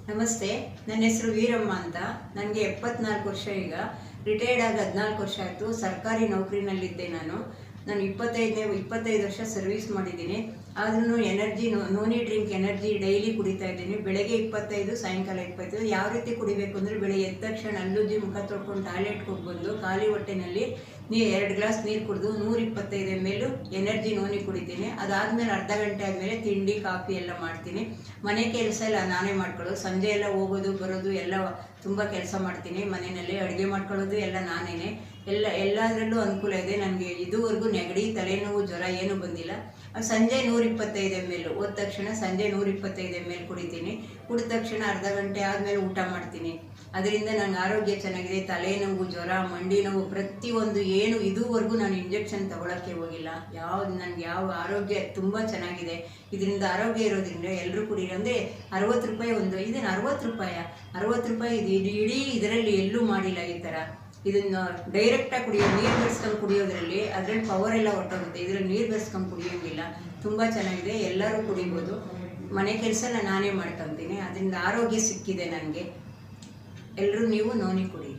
ನಮಸ್ತೆ, ನನ್ನ ಹೆಸರು ವೀರಮ್ಮ ಅಂತ. ನನಗೆ 74 ವರ್ಷ. ಈಗ ರಿಟೈರ್ಡ್ ಆಗಿ 14 ವರ್ಷ ಆಯಿತು. ಸರ್ಕಾರಿ ನೌಕರಿನಲ್ಲಿದ್ದೆ. ನಾನು 25 ವರ್ಷ ಸರ್ವಿಸ್ ಮಾಡಿದ್ದೀನಿ. ಆದ್ರೂ energy noni drink energy daily ಕುಡಿತಾ ಇದ್ದೀನಿ. ಬೆಳಗ್ಗೆ 25, ಸಾಯಂಕಾಲ 25. ಯಾವ ರೀತಿ ಕುಡಿಬೇಕು ಅಂದರೆ, ಬೆಳಗ್ಗೆ ಎದ್ದ ತಕ್ಷಣ ಹಲ್ಲುಜ್ಜಿ ಮುಖ ತೊಳ್ಕೊಂಡು ಟಾಯ್ಲೆಟ್ಗೆ ಹೋಗಿ ಬಂದು ಖಾಲಿ ಹೊಟ್ಟೆನಲ್ಲಿ 2 ಗ್ಲಾಸ್ ನೀರು ಕುಡಿದು 125 ml ಎನರ್ಜಿ ನೋನಿ ಕುಡಿತೀನಿ. ಅದಾದಮೇಲೆ ಅರ್ಧ ಗಂಟೆ ಆದಮೇಲೆ ತಿಂಡಿ ಕಾಫಿ ಎಲ್ಲ ಮಾಡ್ತೀನಿ. ಮನೆ ಕೆಲಸ ಎಲ್ಲ ನಾನೇ ಮಾಡ್ಕೊಳ್ಳೋದು. ಸಂಜೆ ಎಲ್ಲ ಹೋಗೋದು ಬರೋದು ಎಲ್ಲ ತುಂಬ ಕೆಲಸ ಮಾಡ್ತೀನಿ. ಮನೆಯಲ್ಲಿ ಅಡುಗೆ ಮಾಡ್ಕೊಳ್ಳೋದು ಎಲ್ಲ ನಾನೇ. ಎಲ್ಲದರಲ್ಲೂ ಅನುಕೂಲ ಇದೆ ನನಗೆ. ಇದುವರೆಗೂ ನೆಗಡಿ, ತಲೆನೋವು, ಜ್ವರ ಏನೂ ಬಂದಿಲ್ಲ. ಸಂಜೆ 125 ml ಹೋದ ತಕ್ಷಣ ಸಂಜೆ 125 ml ಕುಡಿತೀನಿ. ಕುಡಿದ ತಕ್ಷಣ ಅರ್ಧ ಗಂಟೆ ಆದಮೇಲೆ ಊಟ ಮಾಡ್ತೀನಿ. ಅದರಿಂದ ನನ್ನ ಆರೋಗ್ಯ ಚೆನ್ನಾಗಿದೆ. ತಲೆನೋವು, ಜ್ವರ, ಮಂಡಿ ನೋವು ಪ್ರತಿಯೊಂದು ಏನು ಇದುವರೆಗೂ ನಾನು ಇಂಜೆಕ್ಷನ್ ತಗೊಳ್ಳೋಕ್ಕೆ ಹೋಗಿಲ್ಲ. ನನಗೆ ಆರೋಗ್ಯ ತುಂಬ ಚೆನ್ನಾಗಿದೆ. ಇದರಿಂದ ಆರೋಗ್ಯ ಇರೋದ್ರಿಂದ ಎಲ್ಲರೂ ಕುಡೀರಿ. ಅಂದರೆ 60 ರೂಪಾಯಿ ಒಂದು, ಇದನ್ನು 60 ರೂಪಾಯಿ ಇದು ಇಡೀ ಇದರಲ್ಲಿ ಎಲ್ಲೂ ಮಾಡಿಲ್ಲ ಈ ಥರ. ಇದನ್ನು ಡೈರೆಕ್ಟಾಗಿ ಕುಡಿಯೋದು, ನೀರು ಬೆರೆಸ್ಕೊಂಡು ಕುಡಿಯೋದ್ರಲ್ಲಿ ಅದರಲ್ಲಿ ಪವರ್ ಎಲ್ಲ ಹೊರಟೋಗುತ್ತೆ. ಇದರಲ್ಲಿ ನೀರು ಬೆರೆಸ್ಕೊಂಡು ಕುಡಿಯೋಂಗಿಲ್ಲ. ತುಂಬ ಚೆನ್ನಾಗಿದೆ, ಎಲ್ಲರೂ ಕುಡಿಬೋದು. ಮನೆ ಕೆಲಸ ನಾನೇ ಮಾಡ್ಕೊತೀನಿ. ಅದರಿಂದ ಆರೋಗ್ಯ ಸಿಕ್ಕಿದೆ ನನಗೆ. ಎಲ್ಲರೂ ನೀವು ನೋನಿ ಕುಡಿ.